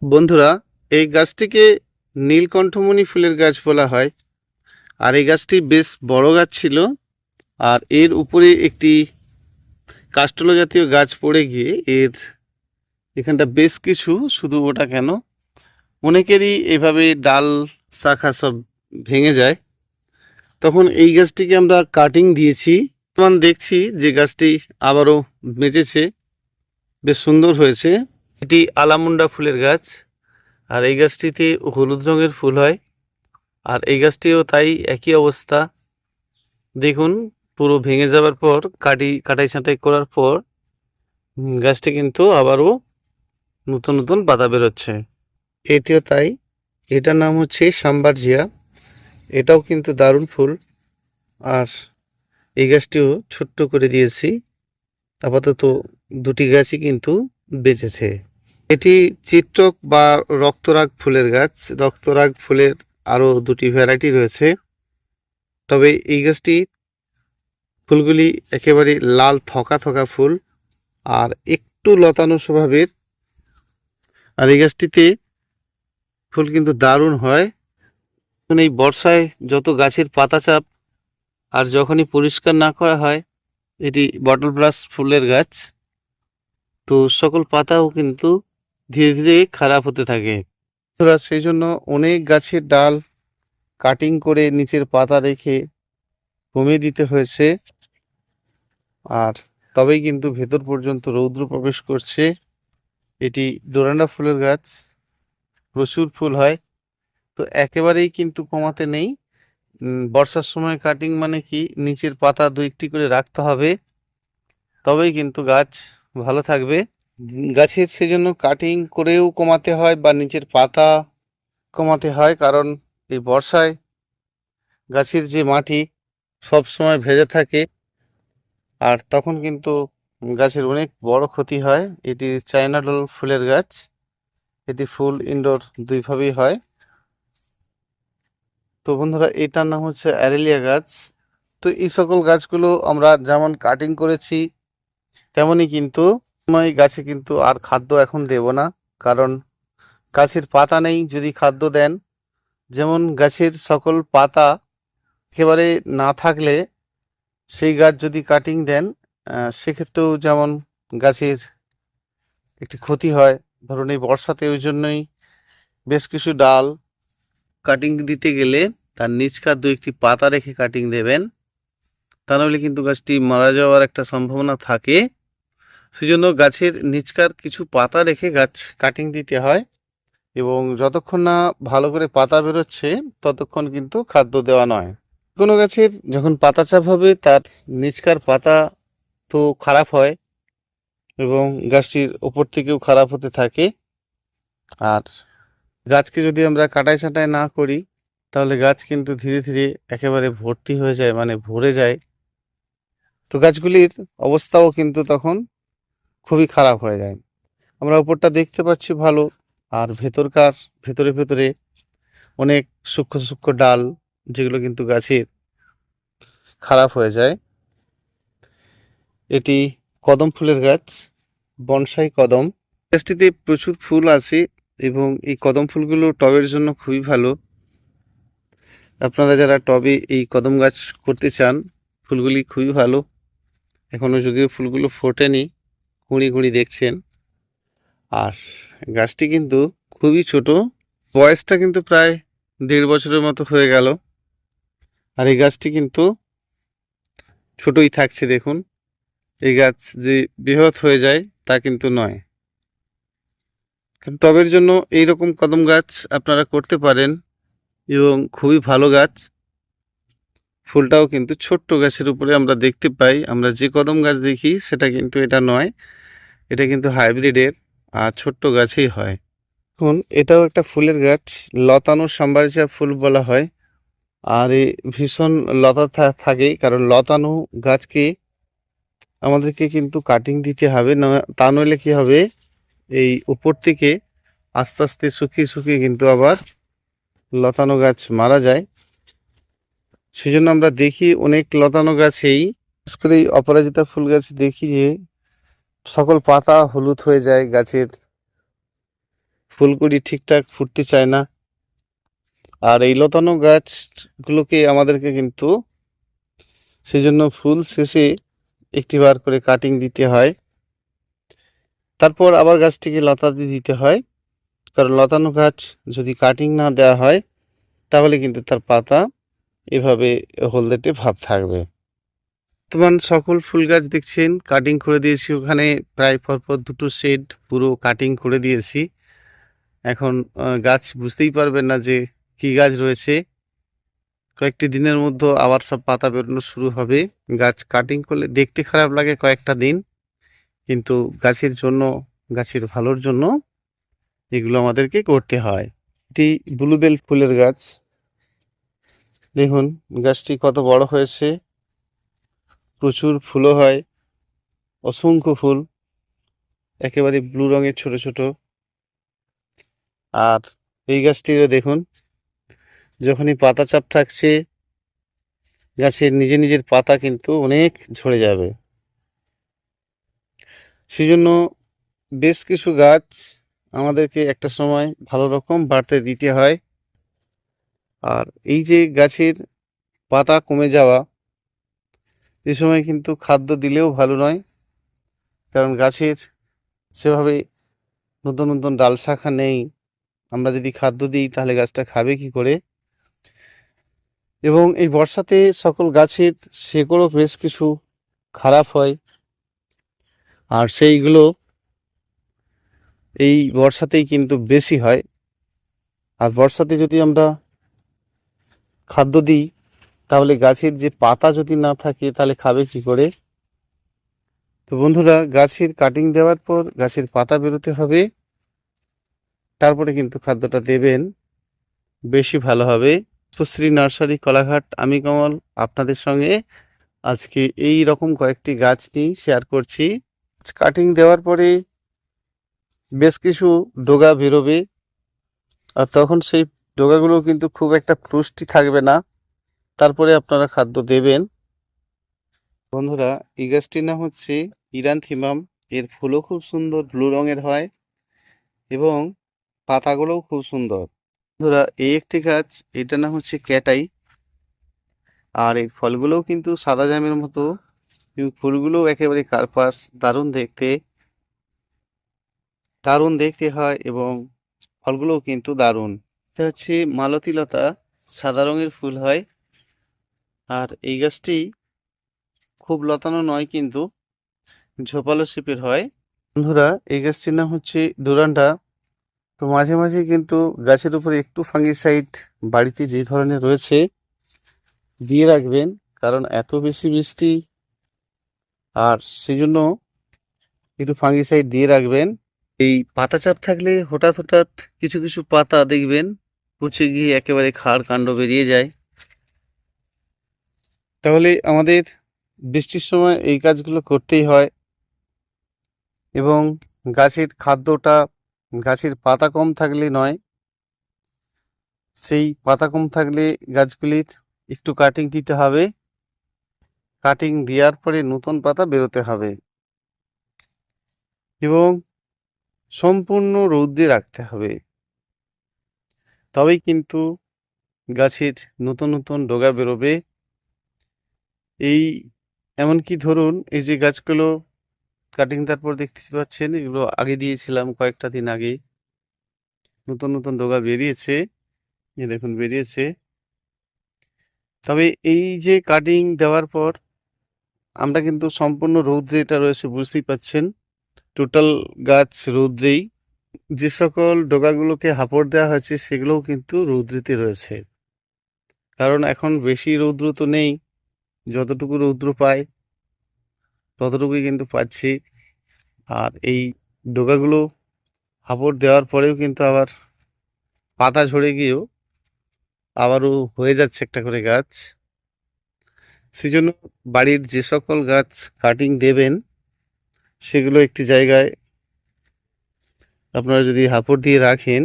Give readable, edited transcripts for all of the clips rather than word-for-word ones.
বন্ধুরা, এই গাছটিকে নীলকণ্ঠমণি ফুলের গাছ বলা হয়। আর এই গাছটি বেশ বড় গাছ ছিল। আর এর উপরে একটি কাস্টল জাতীয় গাছ পড়ে গিয়ে এখানটা বেশ কিছু, শুধু ওটা কেন, অনেকেরই এভাবে ডাল শাখা সব ভেঙে যায়। তখন এই গাছটিকে আমরা কাটিং দিয়েছি। বর্তমান দেখছি যে গাছটি আবারও বেঁচেছে, বেশ সুন্দর হয়েছে। এটি আলামুন্ডা ফুলের গাছ। আর এই গাছটিতে হলুদ রঙের ফুল হয়। আর এই গাছটিও তাই, একই অবস্থা। দেখুন, পুরো ভেঙে যাওয়ার পর কাটাই ছাঁটাই করার পর গাছটি কিন্তু আবারও নতুন নতুন পাতা বেরোচ্ছে। এটিও তাই। এটার নাম হচ্ছে সাম্বারজিয়া। এটাও কিন্তু দারুণ ফুল। আর এই গাছটিও ছোট্ট করে দিয়েছি। আপাতত দুটি গাছই কিন্তু বেঁচেছে। এটি চিত্রক বা রক্তরাগ ফুলের গাছ। রক্তরাগ ফুলের আরও দুটি ভ্যারাইটি রয়েছে। তবে এই গাছটি ফুলগুলি একেবারে লাল থকা থকা ফুল, আর একটু লতানো স্বভাবের। আর এই গাছটিতে ফুল কিন্তু দারুণ হয়। এই বর্ষায় যত গাছের পাতা চাপ, আর যখনই পরিষ্কার না করা হয়, এটি বটল ব্রাশ ফুলের গাছ, তো সকল পাতাও কিন্তু ধীরে ধীরে খারাপ হতে থাকে। সেই জন্য অনেক গাছের ডাল কাটিং করে নিচের পাতা রেখে কমিয়ে দিতে হয়েছে। আর তবেই কিন্তু ভেতর পর্যন্ত রৌদ্র প্রবেশ করছে। এটি ডোরান্ডা ফুলের গাছ, প্রচুর ফুল হয়। তো একেবারেই কিন্তু কমাতে নেই। বর্ষার সময় কাটিং মানে কি, নিচের পাতা দু একটি করে রাখতে হবে, তবেই কিন্তু গাছ ভালো থাকবে। গাছের সেজন্য কাটিং করেও কমাতে হয় বা নিচের পাতা কমাতে হয়, কারণ এই বর্ষায় গাছের যে মাটি সব সময় ভেজে থাকে। আর তখন কিন্তু গাছের অনেক বড় ক্ষতি হয়। এটি চায়না ডল ফুলের গাছ। এটি ফুল ইনডোর দুইভাবেই হয়। তো বন্ধুরা, এটার নাম হচ্ছে অ্যারেলিয়া গাছ। তো এই সকল গাছগুলো আমরা যেমন কাটিং করেছি, তেমনই কিন্তু সময় গাছে কিন্তু আর খাদ্য এখন দেব না, কারণ গাছের পাতা নেই। যদি খাদ্য দেন, যেমন গাছের সকল পাতা একেবারে না থাকলে সেই গাছ যদি কাটিং দেন, সেক্ষেত্রেও যেমন গাছের একটি ক্ষতি হয়। ধরুন এই বর্ষাতে, ওই জন্যই বেশ কিছু ডাল কাটিং দিতে গেলে তার নিচকার দু একটি পাতা রেখে কাটিং দেবেন, তা নাহলে কিন্তু গাছটি মারা যাওয়ার একটা সম্ভাবনা থাকে। সেই জন্য গাছের নিচকার কিছু পাতা রেখে গাছ কাটিং দিতে হয়, এবং যতক্ষণ না ভালো করে পাতা বেরোচ্ছে ততক্ষণ কিন্তু খাদ্য দেওয়া নয়। কোনো গাছের যখন পাতা চাপ হবে, তার নিচকার পাতা তো খারাপ হয় এবং গাছটির ওপর থেকেও খারাপ হতে থাকে। আর গাছকে যদি আমরা কাটাই ছাঁটাই না করি, তাহলে গাছ কিন্তু ধীরে ধীরে একেবারে ভর্তি হয়ে যায়, মানে ভরে যায়। তো গাছগুলির অবস্থাও কিন্তু তখন খুবই খারাপ হয়ে যায়। আমরা উপরটা দেখতে পাচ্ছি ভালো, আর ভেতরে ভেতরে অনেক সূক্ষ্ম সূক্ষ্ম ডাল, যেগুলো কিন্তু গাছের খারাপ হয়ে যায়। এটি কদম ফুলের গাছ, বনসাই কদম। গাছটিতে প্রচুর ফুল আছে, এবং এই কদম ফুলগুলো টবের জন্য খুবই ভালো। আপনারা যারা টবে এই কদম গাছ করতে চান, ফুলগুলি খুবই ভালো। এখনো যদিও ফুলগুলো ফোটেনি, কুঁড়ি কুঁড়ি দেখছেন। আর গাছটি কিন্তু খুবই ছোট, বয়সটা কিন্তু প্রায় 1.5 বছরের মতো হয়ে গেল। আর এই গাছটি কিন্তু ছোটই থাকছে। দেখুন, এই গাছ যে বৃহৎ হয়ে যায় তা কিন্তু নয়। টবের জন্য এইরকম কদম গাছ আপনারা করতে পারেন, এবং খুবই ভালো গাছ। ফুলটাও কিন্তু ছোট্ট গাছের উপরে আমরা দেখতে পাই। আমরা যে কদম গাছ দেখি সেটা কিন্তু এটা নয়, এটা কিন্তু হাইব্রিডের, আর ছোট্ট গাছেই হয়। এখন এটাও একটা ফুলের গাছ, লতানো সাম্বারজিয়া ফুল বলা হয়। আর এই ভীষণ লতা থাকে, কারণ লতানো গাছকে আমাদেরকে কিন্তু কাটিং দিতে হবে না, তা নইলে কি হবে, এই উপর থেকে আস্তে আস্তে শুকিয়ে শুকিয়ে কিন্তু আবার লতানো গাছ মারা যায়। সেজন্য আমরা দেখি অনেক লতানো গাছেই, বিশেষ করে এই অপরাজিতা ফুল গাছ দেখি যে সকল পাতা হলুদ হয়ে যায় গাছের, ফুলকুড়ি ঠিকঠাক ফুটতে চায় না। আর এই লতানো গাছগুলোকে আমাদেরকে কিন্তু সেজন্য ফুল শেষে একটিবার করে কাটিং দিতে হয়, তারপর আবার গাছটিকে লতাতে দিতে হয়। কারণ লতানো গাছ যদি কাটিং না দেওয়া হয় তাহলে কিন্তু তার পাতা এভাবে হলদেটে ভাব থাকবে। বর্তমান সকল ফুল গাছ দেখছেন কাটিং করে দিয়েছি, ওখানে প্রায় পরপর দুটো শেড পুরো কাটিং করে দিয়েছি। এখন গাছ বুঝতেই পারবেন না যে কি গাছ রয়েছে। কয়েকটি দিনের মধ্যে আবার সব পাতা বেরোনো শুরু হবে। গাছ কাটিং করলে দেখতে খারাপ লাগে কয়েকটা দিন, কিন্তু গাছের জন্য, গাছের ভালোর জন্য এগুলো আমাদেরকে করতে হয়। এটি ব্লুবেল ফুলের গাছ, দেখুন গাছটি কত বড় হয়েছে, প্রচুর ফুলও হয়, অসংখ্য ফুল, একেবারে ব্লু রঙের ছোট ছোট। আর এই গাছটিরও দেখুন, যখনই পাতা চাপ থাকছে গাছের নিজের পাতা কিন্তু অনেক ঝরে যাবে। সেজন্য বেশ কিছু গাছ আমাদেরকে একটা সময় ভালো রকম বাড়তে দিতে হয়। আর এই যে গাছের পাতা কমে যাওয়া, এ সময় কিন্তু খাদ্য দিলেও ভালো নয়, কারণ গাছের সেভাবে নতুন নতুন ডাল শাখা নেই। আমরা যদি খাদ্য দিই তাহলে গাছটা খাবে কি করে। এবং এই বর্ষাতে সকল গাছের শেকড়ও বেশ কিছু খারাপ হয়, আর সেইগুলো এই বর্ষাতেই কিন্তু বেশি হয়। আর বর্ষাতে যদি আমরা খাদ্য দিই তাহলে গাছের যে পাতা যদি না থাকে তাহলে খাবে কি করে। তো বন্ধুরা, গাছের কাটিং দেওয়ার পর গাছের পাতা বেরোতে হবে, তারপরে কিন্তু খাদ্যটা দেবেন, বেশি ভালো হবে। পুষ্পশ্রী নার্সারি কলাঘাট, আমি কমল আপনাদের সঙ্গে আজকে এই রকম কয়েকটি গাছ নিয়ে শেয়ার করছি। কাটিং দেওয়ার পরে বেশ কিছু ডগা বেরোবে, আর তখন সেই ডগাগুলো কিন্তু খুব একটা পুষ্টি থাকবে না, তারপরে আপনারা খাদ্য দেবেন। বন্ধুরা, এই গাছটির নাম হচ্ছে ইরানথিমাম। এর ফুলও খুব সুন্দর ব্লু রঙের হয় এবং পাতাগুলোও খুব সুন্দর। বন্ধুরা, এই একটি গাছ, এটার নাম হচ্ছে ক্যাটাই। আর এই ফলগুলোও কিন্তু সাদা জামের মতো, কিন্তু ফুলগুলো একেবারে কার্পাস, দারুণ দেখতে হয় এবং ফলগুলোও কিন্তু দারুণ। এটা হচ্ছে মালতী লতা, সাদা রঙের ফুল হয়। আর এই গাছটি খুব লতানো নয়, কিন্তু ঝোপালো শেপের হয়। বন্ধুরা, এই গাছটির নাম হচ্ছে ডোরান্ডা। তো মাঝে মাঝে কিন্তু গাছের উপরে একটু ফাঙ্গিসাইড বাড়িতে যে ধরনের রয়েছে দিয়ে রাখবেন, কারণ এত বেশি বৃষ্টি, আর সেই জন্য একটু ফাঙ্গিসাইড দিয়ে রাখবেন। এই পাতা চাপ থাকলে হঠাৎ হঠাৎ কিছু কিছু পাতা দেখবেন পচে গিয়ে একেবারে খাড় কাণ্ড বেরিয়ে যায়। তাহলে আমাদের বৃষ্টির সময় এই কাজগুলো করতেই হয়। এবং গাছের খাদ্যটা, গাছের পাতা কম থাকলে নয়, সেই পাতা কম থাকলে গাছগুলির একটু কাটিং দিতে হবে, কাটিং দেওয়ার পরে নতুন পাতা বেরোতে হবে এবং সম্পূর্ণ রৌদ্রে রাখতে হবে, তবেই কিন্তু গাছের নতুন নতুন ডগা বেরোবে। এই এমনকি ধরুন এই যে গাছগুলো কাটিং তারপর দেখতে পাচ্ছেন, এগুলো আগে দিয়েছিলাম কয়েকটা দিন আগে, নতুন নতুন ডগা বেরিয়েছে, এই দেখুন বেরিয়েছে। তবে এই যে কাটিং দেওয়ার পর আমরা কিন্তু সম্পূর্ণ রৌদ্রে, এটা রয়েছে বুঝতেই পাচ্ছেন, টোটাল গাছ রৌদ্রেই। যে সকল ডগাগুলোকে হাঁপড় দেওয়া হয়েছে সেগুলোও কিন্তু রৌদ্রেতে রয়েছে, কারণ এখন বেশি রৌদ্র তো নেই, যতটুকু রৌদ্র পাই ততটুকুই কিন্তু পাচ্ছি। আর এই ডগাগুলো হাঁপড় দেওয়ার পরেও কিন্তু আবার পাতা ঝরে গিয়েও আবারও হয়ে যাচ্ছে একটা করে গাছ। সেজন্য বাড়ির যে সকল গাছ কাটিং দেবেন সেগুলো একটি জায়গায় আপনারা যদি হাঁপড় দিয়ে রাখেন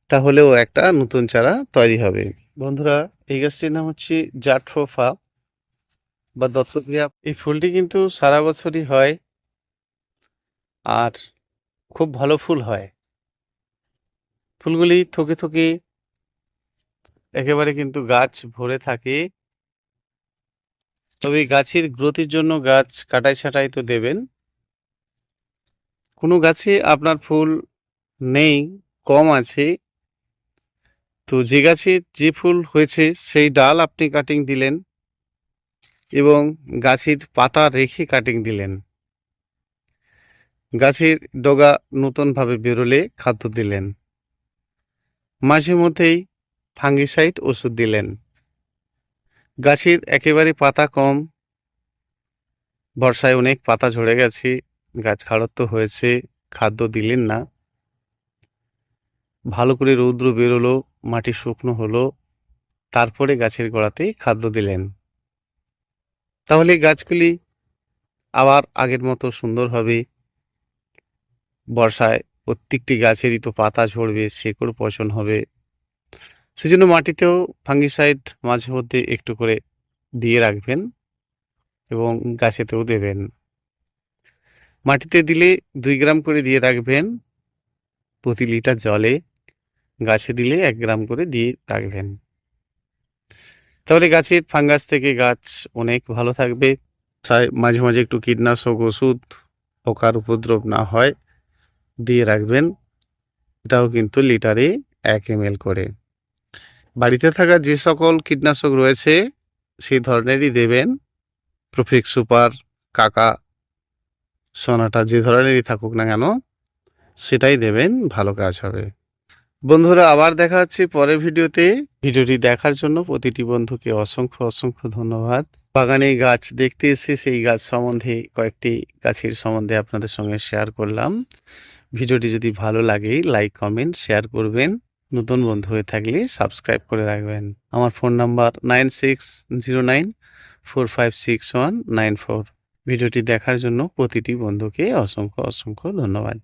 তাহলেও একটা নতুন চারা তৈরি হবে। বন্ধুরা, এই গাছটির নাম হচ্ছে জাট্রোফা বা দত্তক্রিয়া। এই ফুলটি কিন্তু সারা বছরই হয় আর খুব ভালো ফুল হয়। ফুলগুলি থোকে থোকে একেবারে কিন্তু গাছ ভরে থাকে। তবে গাছের গ্রোথের জন্য গাছ কাটাই ছাঁটাই তো দেবেন। কোনো গাছে আপনার ফুল নেই, কম আছে, তো যে গাছে যে ফুল হয়েছে সেই ডাল আপনি কাটিং দিলেন এবং গাছের পাতা রেখে কাটিং দিলেন। গাছের ডগা নতুনভাবে বেরোলে খাদ্য দিলেন। মাঝে মধ্যেই ফাঙ্গিসাইড ওষুধ দিলেন। গাছের একেবারে পাতা কম, বর্ষায় অনেক পাতা ঝরে গেছে, গাছ খাড়ত্ব হয়েছে, খাদ্য দিলেন না। ভালো করে রৌদ্র বেরোলো, মাটি শুকনো হলো, তারপরে গাছের গোড়াতে খাদ্য দিলেন। তাহলে গাছগুলি আবার আগের মতো সুন্দর হবে। বর্ষায় প্রত্যেকটি গাছেরই তো পাতা ঝরবে, শেকড় পচন হবে। সেজন্য মাটিতেও ফাঙ্গিসাইড মাঝে মধ্যে একটু করে দিয়ে রাখবেন এবং গাছেতেও দেবেন। মাটিতে দিলে 2 গ্রাম করে দিয়ে রাখবেন প্রতি লিটার জলে, গাছে দিলে 1 গ্রাম করে দিয়ে রাখবেন। তাহলে গাছের ফাঙ্গাস থেকে গাছ অনেক ভালো থাকবে। মাঝে মাঝে একটু কীটনাশক ওষুধ, পোকার উপদ্রব না হয়, দিয়ে রাখবেন। এটাও কিন্তু লিটারে 1 ml করে। বাড়িতে থাকা যে সকল কীটনাশক রয়েছে সেই ধরনেরই দেবেন। প্রোফেক্স সুপার, কাকা, সোনাটা যে ধরনেরই থাকুক না কেন সেটাই দেবেন, ভালো কাজ হবে। বন্ধুরা, আবার দেখা হচ্ছে পরের ভিডিওতে। ভিডিওটি দেখার জন্য প্রতিটি বন্ধুকে অসংখ্য অসংখ্য ধন্যবাদ। বাগানে গাছ দেখতে এসে সেই গাছ সম্বন্ধে কয়েকটি গাছের সম্বন্ধে আপনাদের সঙ্গে শেয়ার করলাম। ভিডিওটি যদি ভালো লাগে লাইক, কমেন্ট, শেয়ার করবেন। নতুন বন্ধু হয়ে থাকলে সাবস্ক্রাইব করে রাখবেন। আমার ফোন নাম্বার 9609456194। ভিডিওটি দেখার জন্য প্রতিটি বন্ধুকে অসংখ্য অসংখ্য ধন্যবাদ।